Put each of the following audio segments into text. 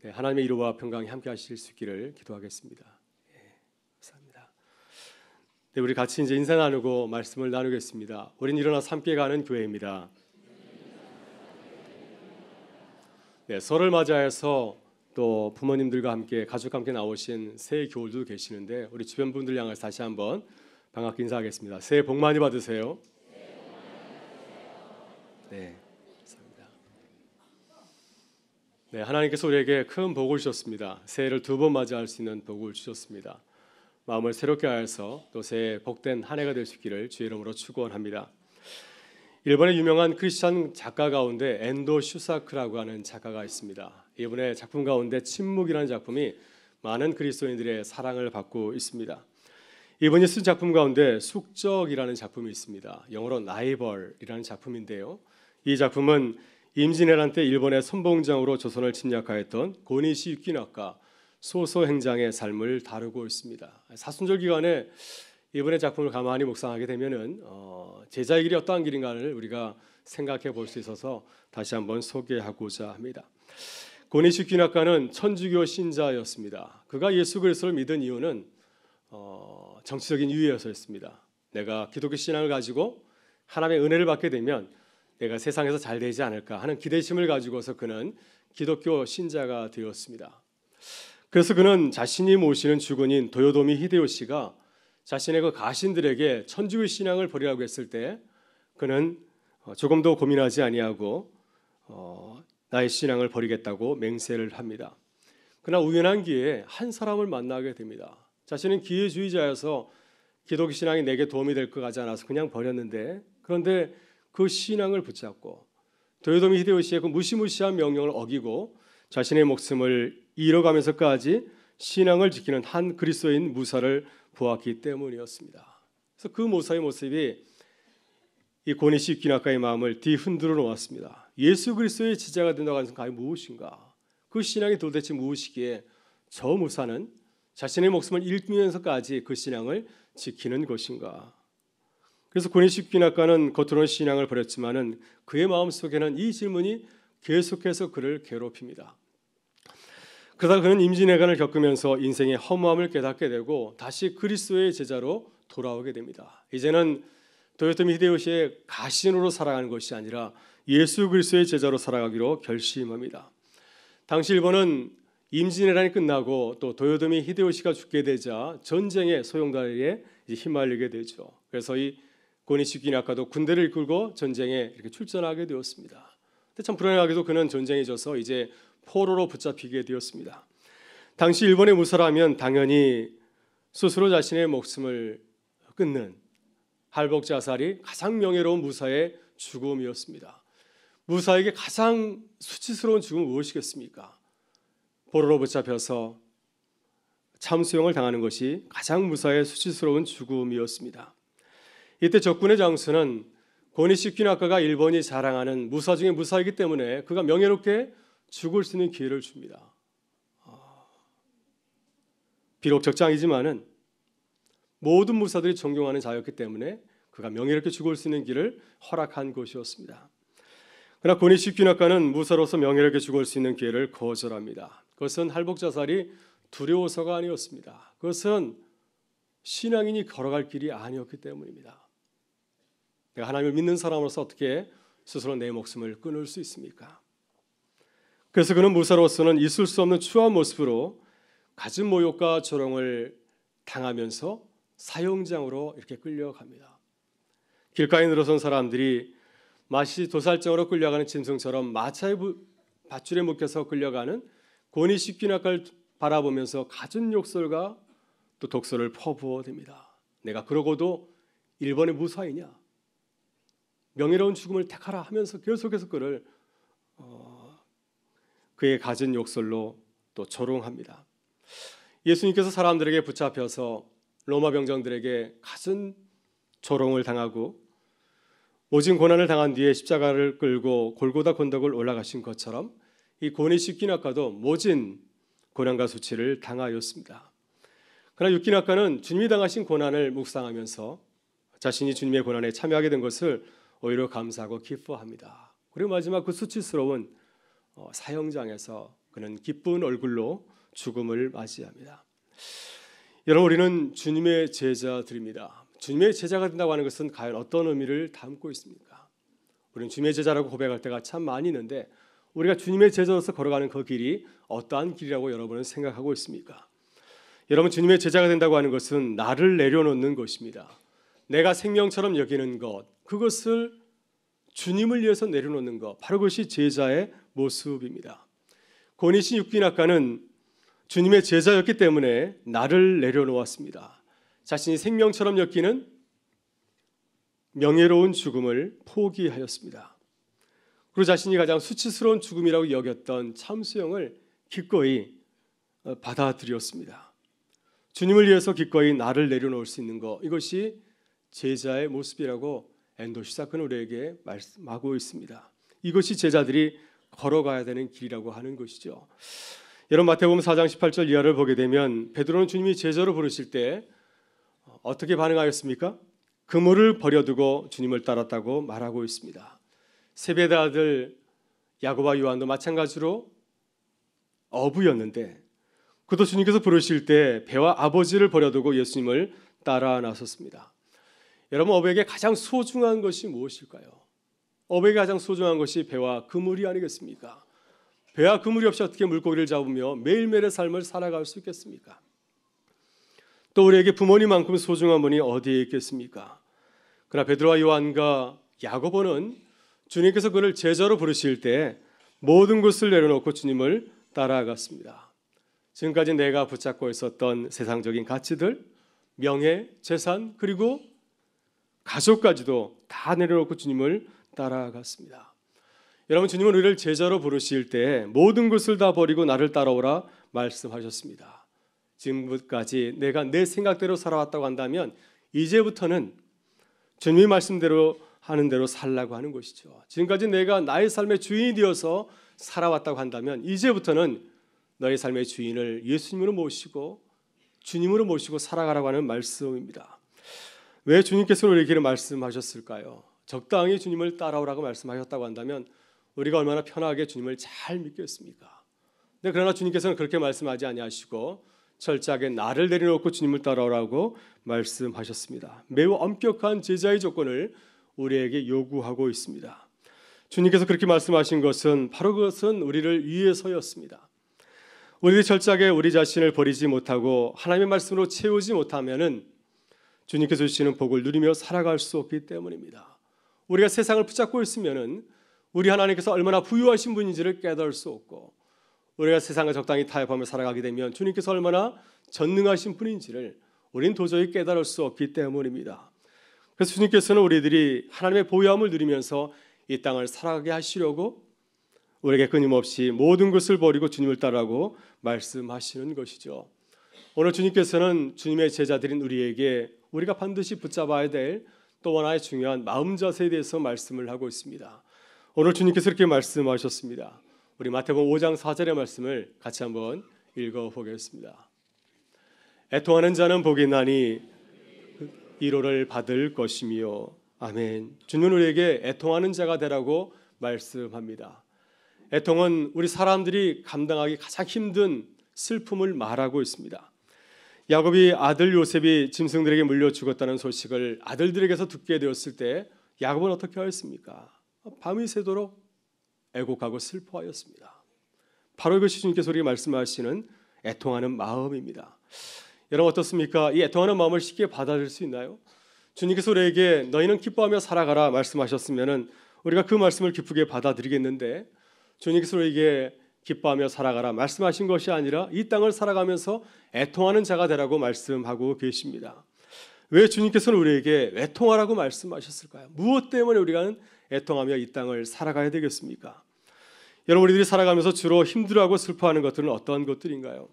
네, 하나님의 이루와 평강이 함께 하실 수 있기를 기도하겠습니다. 감사합니다. 네, 우리 같이 이제 인사 나누고 말씀을 나누겠습니다. 우린 일어나서 함께 가는 교회입니다. 네, 설을 맞이해서 또 부모님들과 함께 가족과 함께 나오신 새 교우도 계시는데 우리 주변 분들 향해서 다시 한번 반갑게 인사하겠습니다. 새해 복 많이 받으세요. 네, 감사합니다. 네, 하나님께서 우리에게 큰 복을 주셨습니다. 새해를 두 번 맞이할 수 있는 복을 주셨습니다. 마음을 새롭게 하여서 또 새해 복된 한 해가 될 수 있기를 주의 이름으로 축원합니다. 일본의 유명한 크리스천 작가 가운데 엔도 슈사크라고 하는 작가가 있습니다. 이분의 작품 가운데 침묵이라는 작품이 많은 그리스도인들의 사랑을 받고 있습니다. 이분이 쓴 작품 가운데 숙적이라는 작품이 있습니다. 영어로 나이벌이라는 작품인데요. 이 작품은 임진왜란 때 일본의 선봉장으로 조선을 침략하였던 고니시 유키나카 소소 행장의 삶을 다루고 있습니다. 사순절 기간에 이번의 작품을 가만히 묵상하게 되면은 제자의 길이 어떠한 길인가를 우리가 생각해 볼 수 있어서 다시 한번 소개하고자 합니다. 고니시 유키나카는 천주교 신자였습니다. 그가 예수 그리스도를 믿은 이유는 정치적인 이유였습니다. 내가 기독교 신앙을 가지고 하나님의 은혜를 받게 되면 내가 세상에서 잘 되지 않을까 하는 기대심을 가지고서 그는 기독교 신자가 되었습니다. 그래서 그는 자신이 모시는 주군인 도요토미 히데요시가 자신의 그 가신들에게 천주교 신앙을 버리라고 했을 때 그는 조금도 고민하지 아니하고 나의 신앙을 버리겠다고 맹세를 합니다. 그러나 우연한 기회에 한 사람을 만나게 됩니다. 자신은 기회주의자여서 기독교 신앙이 내게 도움이 될 것 같지 않아서 그냥 버렸는데 그런데 그 신앙을 붙잡고 도요토미 히데요시의 그 무시무시한 명령을 어기고 자신의 목숨을 잃어가면서까지 신앙을 지키는 한 그리스도인 무사를 보았기 때문이었습니다. 그래서 그 모사의 모습이 이 고니시 유키나카의 마음을 뒤흔들어 놓았습니다. 예수 그리스도의 제자가 된다고 하는 것은 무엇인가? 그 신앙이 도대체 무엇이기에 저 무사는 자신의 목숨을 잃으면서까지 그 신앙을 지키는 것인가? 그래서 고니시 유키나카는 겉으로는 신앙을 버렸지만은 그의 마음속에는 이 질문이 계속해서 그를 괴롭힙니다. 그러다 그는 임진왜란을 겪으면서 인생의 허무함을 깨닫게 되고 다시 그리스도의 제자로 돌아오게 됩니다. 이제는 도요토미 히데요시의 가신으로 살아가는 것이 아니라 예수 그리스도의 제자로 살아가기로 결심합니다. 당시 일본은 임진왜란이 끝나고 또 도요토미 히데요시가 죽게 되자 전쟁의 소용돌이에 휘말리게 되죠. 그래서 이 고니시 유키나카도 군대를 이끌고 전쟁에 이렇게 출전하게 되었습니다. 근데 참 불행하게도 그는 전쟁에 져서 이제 포로로 붙잡히게 되었습니다. 당시 일본의 무사라면 당연히 스스로 자신의 목숨을 끊는 할복 자살이 가장 명예로운 무사의 죽음이었습니다. 무사에게 가장 수치스러운 죽음은 무엇이겠습니까? 포로로 붙잡혀서 참수형을 당하는 것이 가장 무사의 수치스러운 죽음이었습니다. 이때 적군의 장수는 고니시 유키나카가 일본이 자랑하는 무사 중에 무사이기 때문에 그가 명예롭게 죽을 수 있는 기회를 줍니다. 비록 적장이지만은 모든 무사들이 존경하는 자였기 때문에 그가 명예롭게 죽을 수 있는 길을 허락한 것이었습니다. 그러나 고니시 유키나카는 무사로서 명예롭게 죽을 수 있는 기회를 거절합니다. 그것은 할복 자살이 두려워서가 아니었습니다. 그것은 신앙인이 걸어갈 길이 아니었기 때문입니다. 내가 하나님을 믿는 사람으로서 어떻게 스스로 내 목숨을 끊을 수 있습니까? 그래서 그는 무사로서는 있을 수 없는 추한 모습으로 갖은 모욕과 조롱을 당하면서 사형장으로 이렇게 끌려갑니다. 길가에 늘어선 사람들이 마치 도살장으로 끌려가는 짐승처럼 마차의 밧줄에 묶여서 끌려가는 고니시 유키나카를 바라보면서 갖은 욕설과 또 독설을 퍼부어댑니다. 내가 그러고도 일본의 무사이냐? 명예로운 죽음을 택하라 하면서 계속해서 그를 그의 갖은 욕설로 또 조롱합니다. 예수님께서 사람들에게 붙잡혀서 로마 병정들에게 갖은 조롱을 당하고 모진 고난을 당한 뒤에 십자가를 끌고 골고다 건덕을 올라가신 것처럼 이 고니시 유키나카도 모진 고난과 수치를 당하였습니다. 그러나 유키나카는 주님이 당하신 고난을 묵상하면서 자신이 주님의 고난에 참여하게 된 것을 오히려 감사하고 기뻐합니다. 그리고 마지막 그 수치스러운 사형장에서 그는 기쁜 얼굴로 죽음을 맞이합니다. 여러분, 우리는 주님의 제자들입니다. 주님의 제자가 된다고 하는 것은 과연 어떤 의미를 담고 있습니까? 우리는 주님의 제자라고 고백할 때가 참 많이 있는데 우리가 주님의 제자로서 걸어가는 그 길이 어떠한 길이라고 여러분은 생각하고 있습니까? 여러분, 주님의 제자가 된다고 하는 것은 나를 내려놓는 것입니다. 내가 생명처럼 여기는 것, 그것을 주님을 위해서 내려놓는 것, 바로 그것이 제자의 모습입니다. 고니신 육기낙가는 주님의 제자였기 때문에 나를 내려놓았습니다. 자신이 생명처럼 여기는 명예로운 죽음을 포기하였습니다. 그리고 자신이 가장 수치스러운 죽음이라고 여겼던 참수형을 기꺼이 받아들였습니다. 주님을 위해서 기꺼이 나를 내려놓을 수 있는 것, 이것이 제자의 모습이라고 엔도시 사건은 우리에게 말씀하고 있습니다. 이것이 제자들이 걸어가야 되는 길이라고 하는 것이죠. 여러분, 마태복음 4장 18절 이하를 보게 되면 베드로는 주님이 제자로 부르실 때 어떻게 반응하였습니까? 그물을 버려두고 주님을 따랐다고 말하고 있습니다. 세베대 아들 야고보와 요한도 마찬가지로 어부였는데 그도 주님께서 부르실 때 배와 아버지를 버려두고 예수님을 따라 나섰습니다. 여러분, 어부에게 가장 소중한 것이 무엇일까요? 어부에게 가장 소중한 것이 배와 그물이 아니겠습니까? 배와 그물이 없이 어떻게 물고기를 잡으며 매일매일의 삶을 살아갈 수 있겠습니까? 또 우리에게 부모님만큼 소중한 분이 어디에 있겠습니까? 그러나 베드로와 요한과 야고보는 주님께서 그를 제자로 부르실 때 모든 것을 내려놓고 주님을 따라갔습니다. 지금까지 내가 붙잡고 있었던 세상적인 가치들, 명예, 재산, 그리고 가족까지도 다 내려놓고 주님을 따라갔습니다. 여러분, 주님은 우리를 제자로 부르실 때 모든 것을 다 버리고 나를 따라오라 말씀하셨습니다. 지금까지 내가 내 생각대로 살아왔다고 한다면 이제부터는 주님의 말씀대로 하는 대로 살라고 하는 것이죠. 지금까지 내가 나의 삶의 주인이 되어서 살아왔다고 한다면 이제부터는 너의 삶의 주인을 예수님으로 모시고 주님으로 모시고 살아가라고 하는 말씀입니다. 왜 주님께서 우리에게 말씀하셨을까요? 적당히 주님을 따라오라고 말씀하셨다고 한다면 우리가 얼마나 편하게 주님을 잘 믿겠습니까? 근데 그러나 주님께서는 그렇게 말씀하지 아니하시고 철저하게 나를 내려놓고 주님을 따라오라고 말씀하셨습니다. 매우 엄격한 제자의 조건을 우리에게 요구하고 있습니다. 주님께서 그렇게 말씀하신 것은 바로 그것은 우리를 위해서였습니다. 우리들이 철저하게 우리 자신을 버리지 못하고 하나님의 말씀으로 채우지 못하면은 주님께서 주시는 복을 누리며 살아갈 수 없기 때문입니다. 우리가 세상을 붙잡고 있으면은 우리 하나님께서 얼마나 부유하신 분인지를 깨달을 수 없고 우리가 세상을 적당히 타협하며 살아가게 되면 주님께서 얼마나 전능하신 분인지를 우리는 도저히 깨달을 수 없기 때문입니다. 그래서 주님께서는 우리들이 하나님의 보유함을 누리면서 이 땅을 살아가게 하시려고 우리에게 끊임없이 모든 것을 버리고 주님을 따르라고 말씀하시는 것이죠. 오늘 주님께서는 주님의 제자들인 우리에게 우리가 반드시 붙잡아야 될 또 하나의 중요한 마음 자세에 대해서 말씀을 하고 있습니다. 오늘 주님께서 이렇게 말씀하셨습니다. 우리 마태복음 5장 4절의 말씀을 같이 한번 읽어보겠습니다. 애통하는 자는 복이 나니 위로를 받을 것이며. 아멘. 주님은 우리에게 애통하는 자가 되라고 말씀합니다. 애통은 우리 사람들이 감당하기 가장 힘든 슬픔을 말하고 있습니다. 야곱이 아들 요셉이 짐승들에게 물려 죽었다는 소식을 아들들에게서 듣게 되었을 때 야곱은 어떻게 하였습니까? 밤이 새도록 애곡하고 슬퍼하였습니다. 바로 이것이 주님께서 우리에게 말씀하시는 애통하는 마음입니다. 여러분, 어떻습니까? 이 애통하는 마음을 쉽게 받아들일 수 있나요? 주님께서 우리에게 너희는 기뻐하며 살아가라 말씀하셨으면 우리가 그 말씀을 기쁘게 받아들이겠는데 주님께서 우리에게 기뻐하며 살아가라 말씀하신 것이 아니라 이 땅을 살아가면서 애통하는 자가 되라고 말씀하고 계십니다. 왜 주님께서는 우리에게 애통하라고 말씀하셨을까요? 무엇 때문에 우리가 애통하며 이 땅을 살아가야 되겠습니까? 여러분, 우리들이 살아가면서 주로 힘들어하고 슬퍼하는 것들은 어떠한 것들인가요?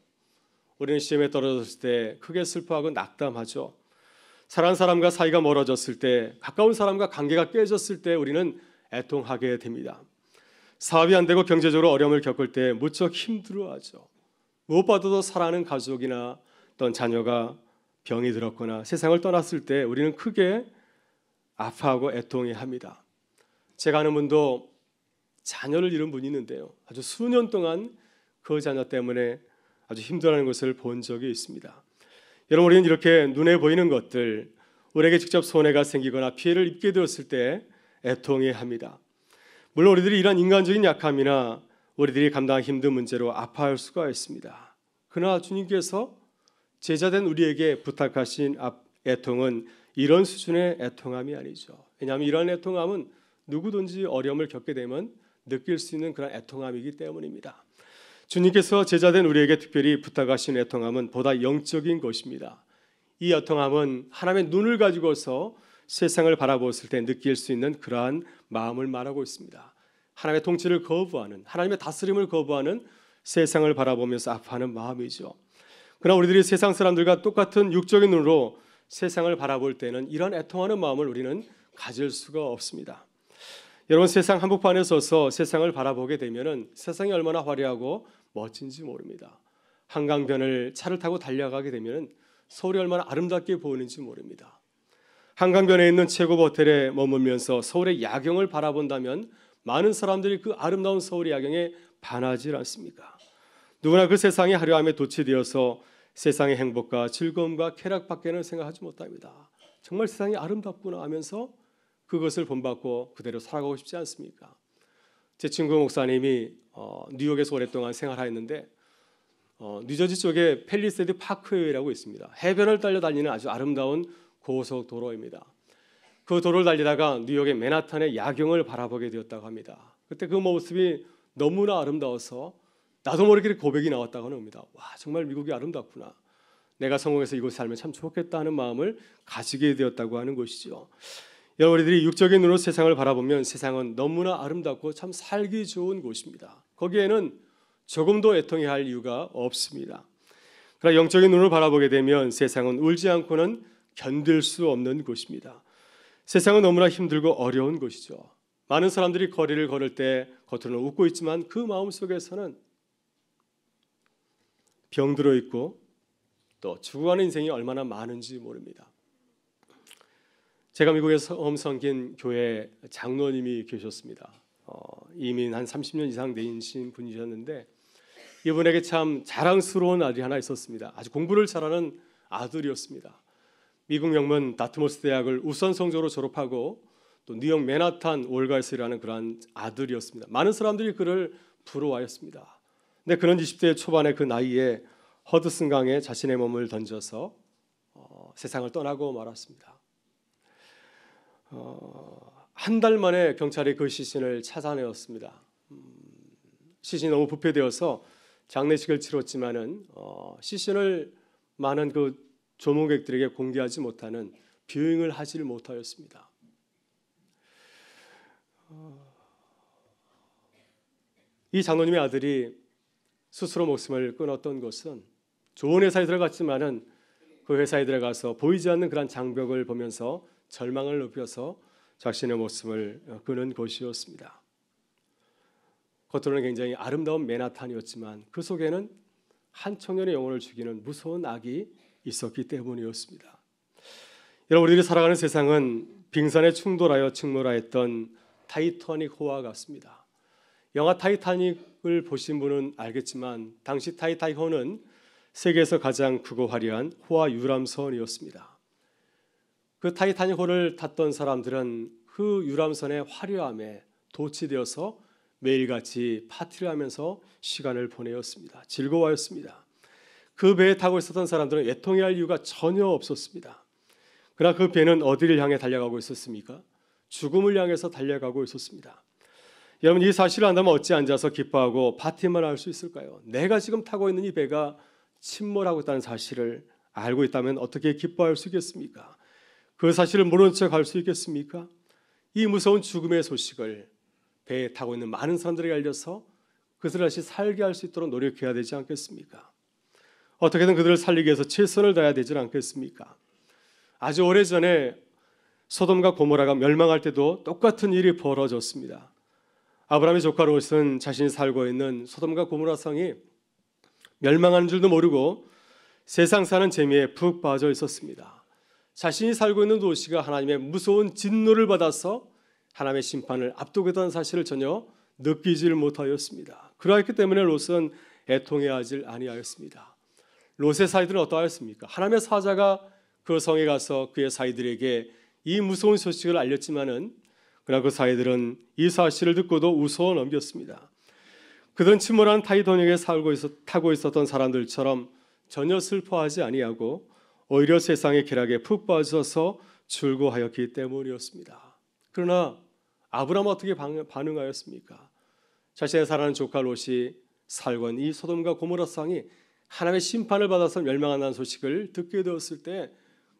우리는 시험에 떨어졌을 때 크게 슬퍼하고 낙담하죠. 사랑하는 사람과 사이가 멀어졌을 때, 가까운 사람과 관계가 깨졌을 때 우리는 애통하게 됩니다. 사업이 안 되고 경제적으로 어려움을 겪을 때 무척 힘들어하죠. 무엇보다도 사랑하는 가족이나 어떤 자녀가 병이 들었거나 세상을 떠났을 때 우리는 크게 아파하고 애통해 합니다. 제가 아는 분도 자녀를 잃은 분이 있는데요, 아주 수년 동안 그 자녀 때문에 아주 힘들어하는 것을 본 적이 있습니다. 여러분, 우리는 이렇게 눈에 보이는 것들, 우리에게 직접 손해가 생기거나 피해를 입게 되었을 때 애통해야 합니다. 물론 우리들이 이러한 인간적인 약함이나 우리들이 감당하기 힘든 문제로 아파할 수가 있습니다. 그러나 주님께서 제자된 우리에게 부탁하신 애통은 이런 수준의 애통함이 아니죠. 왜냐하면 이런 애통함은 누구든지 어려움을 겪게 되면 느낄 수 있는 그런 애통함이기 때문입니다. 주님께서 제자된 우리에게 특별히 부탁하신 애통함은 보다 영적인 것입니다. 이 애통함은 하나님의 눈을 가지고서 세상을 바라보았을 때 느낄 수 있는 그러한 마음을 말하고 있습니다. 하나님의 통치를 거부하는, 하나님의 다스림을 거부하는 세상을 바라보면서 아파하는 마음이죠. 그러나 우리들이 세상 사람들과 똑같은 육적인 눈으로 세상을 바라볼 때는 이런 애통하는 마음을 우리는 가질 수가 없습니다. 여러분, 세상 한복판에 서서 세상을 바라보게 되면 세상이 얼마나 화려하고 멋진지 모릅니다. 한강변을 차를 타고 달려가게 되면 서울이 얼마나 아름답게 보이는지 모릅니다. 한강변에 있는 최고 호텔에 머물면서 서울의 야경을 바라본다면 많은 사람들이 그 아름다운 서울의 야경에 반하지 않습니까? 누구나 그 세상의 화려함에 도취되어서 세상의 행복과 즐거움과 쾌락밖에는 생각하지 못합니다. 정말 세상이 아름답구나 하면서 그것을 본받고 그대로 살아가고 싶지 않습니까? 제 친구 목사님이 뉴욕에서 오랫동안 생활하였는데 뉴저지 쪽에 팰리세이드 파크웨이라고 있습니다. 해변을 달려다니는 아주 아름다운 고속도로입니다. 그 도로를 달리다가 뉴욕의 맨하탄의 야경을 바라보게 되었다고 합니다. 그때 그 모습이 너무나 아름다워서 나도 모르게 고백이 나왔다고 합니다. 와, 정말 미국이 아름답구나. 내가 성공해서 이곳에 살면 참 좋겠다 하는 마음을 가지게 되었다고 하는 것이죠. 여러분, 우리들이 육적인 눈으로 세상을 바라보면 세상은 너무나 아름답고 참 살기 좋은 곳입니다. 거기에는 조금도 애통해야 할 이유가 없습니다. 그러나 영적인 눈으로 바라보게 되면 세상은 울지 않고는 견딜 수 없는 곳입니다. 세상은 너무나 힘들고 어려운 곳이죠. 많은 사람들이 거리를 걸을 때 겉으로는 웃고 있지만 그 마음속에서는 병들어 있고 또 죽어가는 인생이 얼마나 많은지 모릅니다. 제가 미국에 처음 섬긴 교회 장로님이 계셨습니다. 이민 한 30년 이상 되신 분이셨는데 이분에게 참 자랑스러운 아들이 하나 있었습니다. 아주 공부를 잘하는 아들이었습니다. 미국 명문 다트모스 대학을 우선 성적으로 졸업하고 또 뉴욕 맨하탄 월가에서 일하는 그러한 아들이었습니다. 많은 사람들이 그를 부러워하였습니다. 근데 그는 20대 초반의 그 나이에 허드슨 강에 자신의 몸을 던져서 세상을 떠나고 말았습니다. 한 달 만에 경찰이 그 시신을 찾아내었습니다. 시신이 너무 부패되어서 장례식을 치렀지만은 시신을 많은 그 조문객들에게 공개하지 못하는 뷰잉을 하지 못하였습니다. 이 장로님의 아들이 스스로 목숨을 끊었던 것은 좋은 회사에 들어갔지만은 그 회사에 들어가서 보이지 않는 그런 장벽을 보면서 절망을 느껴서 자신의 목숨을 끊은 것이었습니다. 겉으로는 굉장히 아름다운 맨하탄이었지만 그 속에는 한 청년의 영혼을 죽이는 무서운 악이 있었기 때문이었습니다. 여러분, 우리들이 살아가는 세상은 빙산에 충돌하여 침몰하였던 타이타닉 호와 같습니다. 영화 타이타닉을 보신 분은 알겠지만 당시 타이타닉 호는 세계에서 가장 크고 화려한 호화 유람선이었습니다. 그 타이타닉 호를 탔던 사람들은 그 유람선의 화려함에 도취되어서 매일같이 파티를 하면서 시간을 보내었습니다. 즐거워했습니다. 그 배에 타고 있었던 사람들은 애통해야 할 이유가 전혀 없었습니다. 그러나 그 배는 어디를 향해 달려가고 있었습니까? 죽음을 향해서 달려가고 있었습니다. 여러분, 이 사실을 안다면 어찌 앉아서 기뻐하고 파티만 할 수 있을까요? 내가 지금 타고 있는 이 배가 침몰하고 있다는 사실을 알고 있다면 어떻게 기뻐할 수 있겠습니까? 그 사실을 모르는 척 할 수 있겠습니까? 이 무서운 죽음의 소식을 배에 타고 있는 많은 사람들에게 알려서 그들을 다시 살게 할 수 있도록 노력해야 되지 않겠습니까? 어떻게든 그들을 살리기 위해서 최선을 다해야 되지 않겠습니까? 아주 오래전에 소돔과 고모라가 멸망할 때도 똑같은 일이 벌어졌습니다. 아브라함의 조카 롯은 자신이 살고 있는 소돔과 고모라 성이 멸망하는 줄도 모르고 세상 사는 재미에 푹 빠져 있었습니다. 자신이 살고 있는 도시가 하나님의 무서운 진노를 받아서 하나님의 심판을 앞두고 있다는 사실을 전혀 느끼지를 못하였습니다. 그러했기 때문에 롯은 애통해하지 아니하였습니다. 롯의 사이들은 어떠하였습니까? 하나님의 사자가 그 성에 가서 그의 사이들에게 이 무서운 소식을 알렸지만은 그러나 그 사이들은 이 사실을 듣고도 웃어 넘겼습니다. 그들은 침몰한 타이타닉에 타고 있었던 사람들처럼 전혀 슬퍼하지 아니하고 오히려 세상의 쾌락에 푹 빠져서 즐거워하였기 때문이었습니다. 그러나 아브라함은 어떻게 반응하였습니까? 자신의 사랑하는 조카 롯이 살건 이 소돔과 고모라 성이 하나님의 심판을 받아서 멸망한다는 소식을 듣게 되었을 때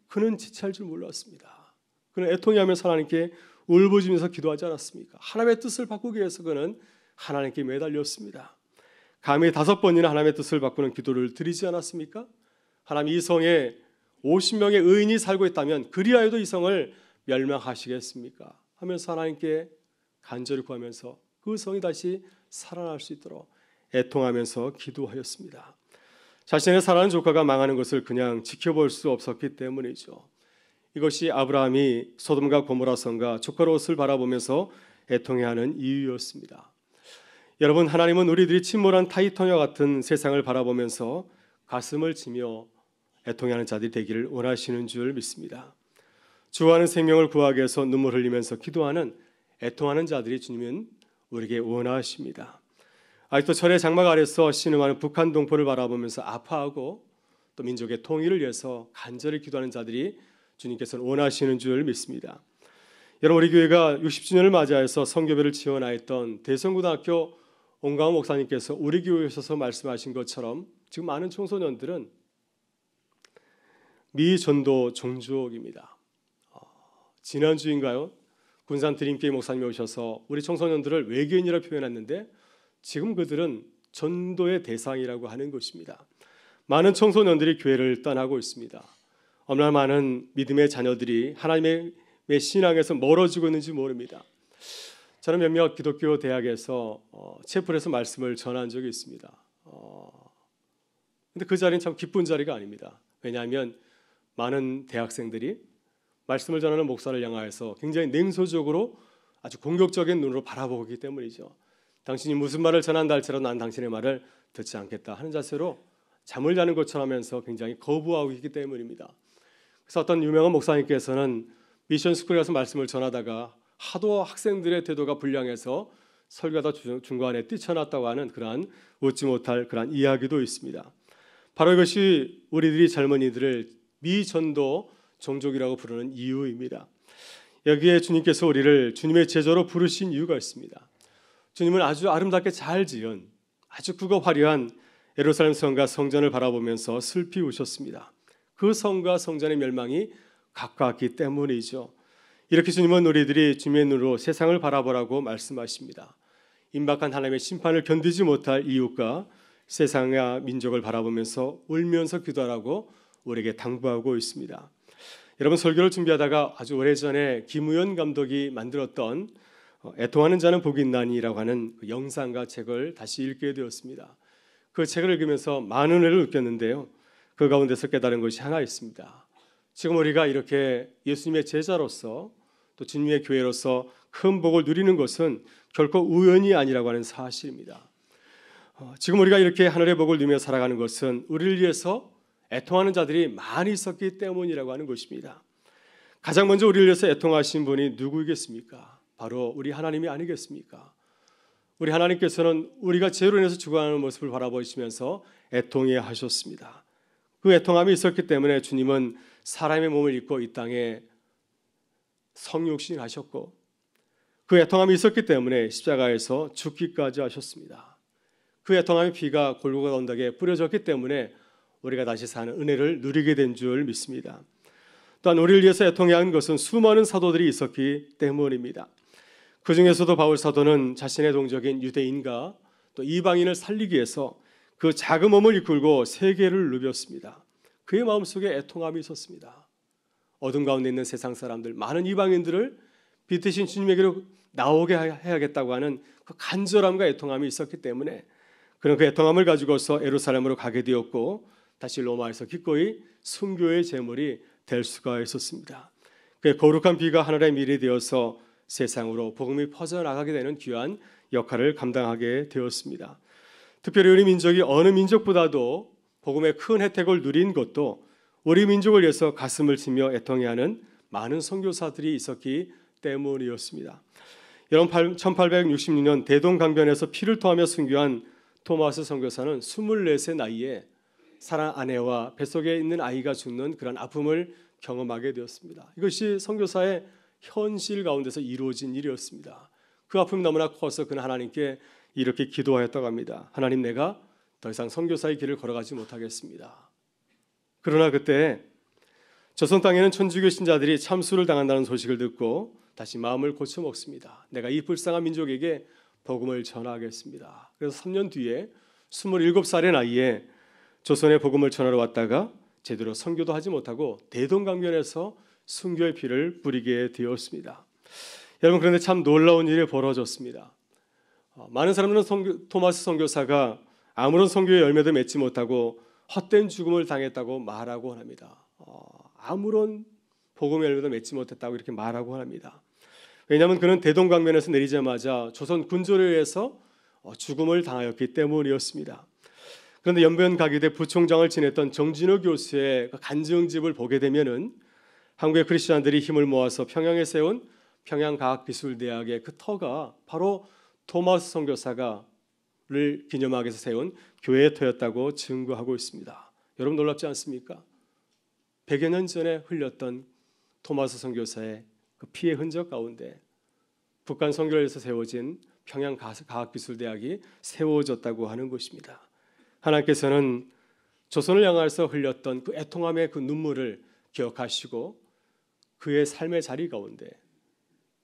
그는 지체할 줄 몰랐습니다. 그는 애통해하면서 하나님께 울부짖으면서 기도하지 않았습니까? 하나님의 뜻을 바꾸기 위해서 그는 하나님께 매달렸습니다. 감히 5번이나 하나님의 뜻을 바꾸는 기도를 드리지 않았습니까? 하나님 이 성에 50명의 의인이 살고 있다면 그리하여도 이 성을 멸망하시겠습니까? 하면서 하나님께 간절히 구하면서 그 성이 다시 살아날 수 있도록 애통하면서 기도하였습니다. 자신의 사랑하는 조카가 망하는 것을 그냥 지켜볼 수 없었기 때문이죠. 이것이 아브라함이 소돔과 고모라 성과 조카 롯을 바라보면서 애통해하는 이유였습니다. 여러분, 하나님은 우리들이 침몰한 타이타닉과 같은 세상을 바라보면서 가슴을 치며 애통해하는 자들이 되기를 원하시는 줄 믿습니다. 주와는 생명을 구하기 위해서 눈물 흘리면서 기도하는 애통하는 자들이 주님은 우리에게 원하십니다. 아직도 철의 장막 아래서 신음하는 북한 동포를 바라보면서 아파하고 또 민족의 통일을 위해서 간절히 기도하는 자들이 주님께서는 원하시는 줄 믿습니다. 여러분, 우리 교회가 60주년을 맞이해서 성교배를 지원하였던 대성고등학교 온가훈 목사님께서 우리 교회에 오셔서 말씀하신 것처럼 지금 많은 청소년들은 미전도 종족입니다. 지난주인가요? 군산 드림교회 목사님이 오셔서 우리 청소년들을 외계인이라고 표현했는데 지금 그들은 전도의 대상이라고 하는 것입니다. 많은 청소년들이 교회를 떠나고 있습니다. 얼마나 많은 믿음의 자녀들이 하나님의 신앙에서 멀어지고 있는지 모릅니다. 저는 몇몇 기독교 대학에서 채플에서 말씀을 전한 적이 있습니다. 근데 그 자리는 참 기쁜 자리가 아닙니다. 왜냐하면 많은 대학생들이 말씀을 전하는 목사를 향하여서 굉장히 냉소적으로 아주 공격적인 눈으로 바라보기 때문이죠. 당신이 무슨 말을 전한다 할지라도 난 당신의 말을 듣지 않겠다 하는 자세로 잠을 자는 것처럼 하면서 굉장히 거부하고 있기 때문입니다. 그래서 어떤 유명한 목사님께서는 미션 스쿨에 가서 말씀을 전하다가 하도 학생들의 태도가 불량해서 설교하다 중간에 뛰쳐났다고 하는 그러한 웃지 못할 그러한 이야기도 있습니다. 바로 이것이 우리들이 젊은이들을 미전도 종족이라고 부르는 이유입니다. 여기에 주님께서 우리를 주님의 제자로 부르신 이유가 있습니다. 주님은 아주 아름답게 잘 지은 아주 크고 화려한 예루살렘 성과 성전을 바라보면서 슬피 우셨습니다. 그 성과 성전의 멸망이 가까웠기 때문이죠. 이렇게 주님은 우리들이 주님의 눈으로 세상을 바라보라고 말씀하십니다. 임박한 하나님의 심판을 견디지 못할 이웃과 세상과 민족을 바라보면서 울면서 기도하라고 우리에게 당부하고 있습니다. 여러분, 설교를 준비하다가 아주 오래전에 김우현 감독이 만들었던 애통하는 자는 복이 있나니라고 하는 그 영상과 책을 다시 읽게 되었습니다. 그 책을 읽으면서 많은 은혜를 느꼈는데요. 그 가운데서 깨달은 것이 하나 있습니다. 지금 우리가 이렇게 예수님의 제자로서 또 주님의 교회로서 큰 복을 누리는 것은 결코 우연이 아니라고 하는 사실입니다. 지금 우리가 이렇게 하늘의 복을 누리며 살아가는 것은 우리를 위해서 애통하는 자들이 많이 있었기 때문이라고 하는 것입니다. 가장 먼저 우리를 위해서 애통하신 분이 누구이겠습니까? 바로 우리 하나님이 아니겠습니까? 우리 하나님께서는 우리가 죄로 인해서 죽어가는 모습을 바라보시면서 애통해 하셨습니다. 그 애통함이 있었기 때문에 주님은 사람의 몸을 입고 이 땅에 성육신하셨고 그 애통함이 있었기 때문에 십자가에서 죽기까지 하셨습니다. 그 애통함의 피가 골고가 언덕에 뿌려졌기 때문에 우리가 다시 사는 은혜를 누리게 된 줄 믿습니다. 또한 우리를 위해서 애통해야 하는 것은 수많은 사도들이 있었기 때문입니다. 그 중에서도 바울 사도는 자신의 동족인 유대인과 또 이방인을 살리기 위해서 그 작은 몸을 이끌고 세계를 누볐습니다. 그의 마음속에 애통함이 있었습니다. 어둠 가운데 있는 세상 사람들, 많은 이방인들을 빛이신 주님에게로 나오게 해야겠다고 하는 그 간절함과 애통함이 있었기 때문에 그는 그 애통함을 가지고서 예루살렘으로 가게 되었고 다시 로마에서 기꺼이 순교의 제물이 될 수가 있었습니다. 그의 거룩한 피가 하늘의 밀이 되어서 세상으로 복음이 퍼져나가게 되는 귀한 역할을 감당하게 되었습니다. 특별히 우리 민족이 어느 민족보다도 복음의 큰 혜택을 누린 것도 우리 민족을 위해서 가슴을 치며 애통해하는 많은 선교사들이 있었기 때문이었습니다. 여러분, 1866년 대동강변에서 피를 토하며 순교한 토마스 선교사는 24세 나이에 사랑 아내와 뱃속에 있는 아이가 죽는 그런 아픔을 경험하게 되었습니다. 이것이 선교사의 현실 가운데서 이루어진 일이었습니다. 그 아픔이 너무나 커서 그는 하나님께 이렇게 기도하였다고 합니다. 하나님, 내가 더 이상 선교사의 길을 걸어가지 못하겠습니다. 그러나 그때 조선 땅에는 천주교 신자들이 참수를 당한다는 소식을 듣고 다시 마음을 고쳐 먹습니다. 내가 이 불쌍한 민족에게 복음을 전하겠습니다. 그래서 3년 뒤에 27살의 나이에 조선에 복음을 전하러 왔다가 제대로 선교도 하지 못하고 대동강변에서 순교의 피를 뿌리게 되었습니다. 여러분, 그런데 참 놀라운 일이 벌어졌습니다. 많은 사람들은 토마스 선교사가 아무런 선교의 열매도 맺지 못하고 헛된 죽음을 당했다고 말하곤 합니다. 아무런 복음의 열매도 맺지 못했다고 이렇게 말하곤 합니다. 왜냐하면 그는 대동강변에서 내리자마자 조선 군조에 의해서 죽음을 당하였기 때문이었습니다. 그런데 연변가기대 부총장을 지냈던 정진호 교수의 간증집을 보게 되면은 한국의 크리스천들이 힘을 모아서 평양에 세운 평양과학기술대학의 그 터가 바로 토마스 선교사를 기념하기 위해서 세운 교회의 터였다고 증거하고 있습니다. 여러분, 놀랍지 않습니까? 100여 년 전에 흘렸던 토마스 선교사의 그 피의 흔적 가운데 북한 선교를 위해서 세워진 평양과학기술대학이 세워졌다고 하는 것입니다. 하나님께서는 조선을 향해서 흘렸던 그 애통함의 그 눈물을 기억하시고 그의 삶의 자리 가운데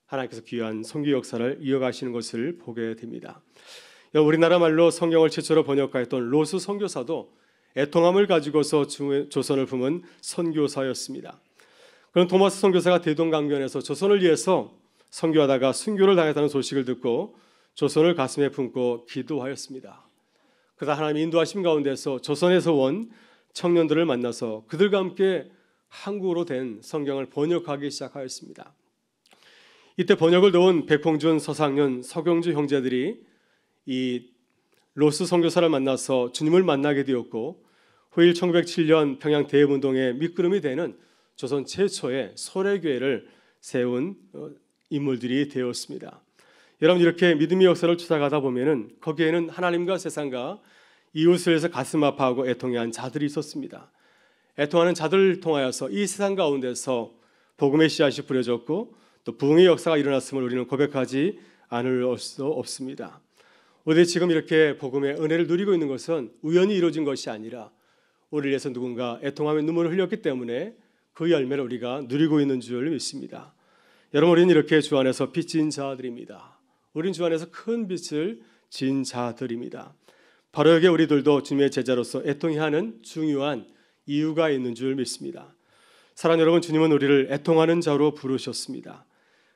하나님께서 귀한 선교 역사를 이어가시는 것을 보게 됩니다. 우리나라 말로 성경을 최초로 번역하였던 로스 선교사도 애통함을 가지고서 조선을 품은 선교사였습니다. 그런 토마스 선교사가 대동강변에서 조선을 위해서 선교하다가 순교를 당했다는 소식을 듣고 조선을 가슴에 품고 기도하였습니다. 그러다 하나님의 인도하심 가운데서 조선에서 온 청년들을 만나서 그들과 함께 한국어로 된 성경을 번역하기 시작하였습니다. 이때 번역을 도운 백홍준, 서상윤, 서경주 형제들이 이 로스 선교사를 만나서 주님을 만나게 되었고 후일 1907년 평양 대업운동의 밑거름이 되는 조선 최초의 소래교회를 세운 인물들이 되었습니다. 여러분, 이렇게 믿음의 역사를 추락하다 보면은 거기에는 하나님과 세상과 이웃을 위해서 가슴 아파하고 애통해한 자들이 있었습니다. 애통하는 자들을 통하여서 이 세상 가운데서 복음의 씨앗이 뿌려졌고 또 부흥의 역사가 일어났음을 우리는 고백하지 않을 수 없습니다. 우리 지금 이렇게 복음의 은혜를 누리고 있는 것은 우연히 이루어진 것이 아니라 우리를 위해서 누군가 애통하며 눈물을 흘렸기 때문에 그 열매를 우리가 누리고 있는 줄 믿습니다. 여러분, 우리는 이렇게 주 안에서 빚진 자들입니다. 우리는 주 안에서 큰 빚을 진 자들입니다. 바로 여기에 우리들도 주님의 제자로서 애통해하는 중요한 이유가 있는 줄 믿습니다. 사랑하는 여러분, 주님은 우리를 애통하는 자로 부르셨습니다.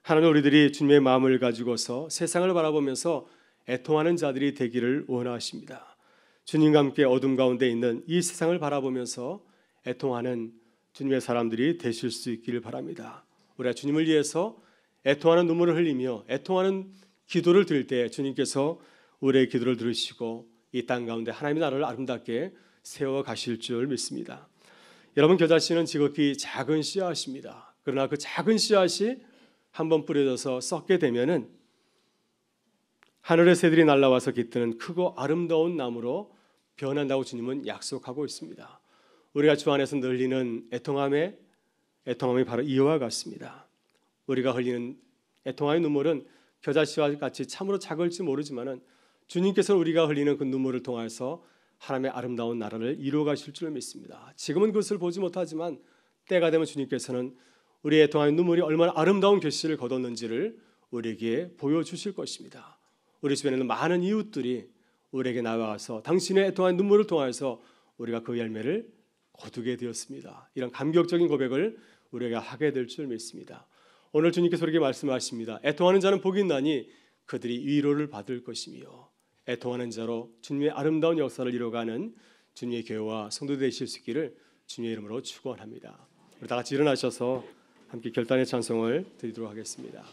하나님, 우리들이 주님의 마음을 가지고서 세상을 바라보면서 애통하는 자들이 되기를 원하십니다. 주님과 함께 어둠 가운데 있는 이 세상을 바라보면서 애통하는 주님의 사람들이 되실 수 있기를 바랍니다. 우리가 주님을 위해서 애통하는 눈물을 흘리며 애통하는 기도를 드릴 때 주님께서 우리의 기도를 들으시고 이 땅 가운데 하나님의 나라를 아름답게 세워 가실 줄 믿습니다. 여러분, 저 자신은 지극히 작은 씨앗입니다. 그러나 그 작은 씨앗이 한번 뿌려져서 썩게 되면은 하늘의 새들이 날아와서 깃드는 크고 아름다운 나무로 변한다고 주님은 약속하고 있습니다. 우리가 주 안에서 흘리는 애통함이 바로 이와 같습니다. 우리가 흘리는 애통함의 눈물은 겨자씨와 같이 참으로 작을지 모르지만은 주님께서 우리가 흘리는 그 눈물을 통해서 하나님의 아름다운 나라를 이루어 가실 줄 믿습니다. 지금은 그것을 보지 못하지만 때가 되면 주님께서는 우리의 애통함의 눈물이 얼마나 아름다운 결실을 거뒀는지를 우리에게 보여주실 것입니다. 우리 주변에는 많은 이웃들이 우리에게 나와서 당신의 애통한 눈물을 통해서 우리가 그 열매를 거두게 되었습니다. 이런 감격적인 고백을 우리가 하게 될 줄 믿습니다. 오늘 주님께서 우리에게 말씀하십니다. 애통하는 자는 복이 있나니 그들이 위로를 받을 것이며, 애통하는 자로 주님의 아름다운 역사를 이루어가는 주님의 교회와 성도 되실 수 있기를 주님의 이름으로 축원합니다. 우리 다 같이 일어나셔서 함께 결단의 찬송을 드리도록 하겠습니다.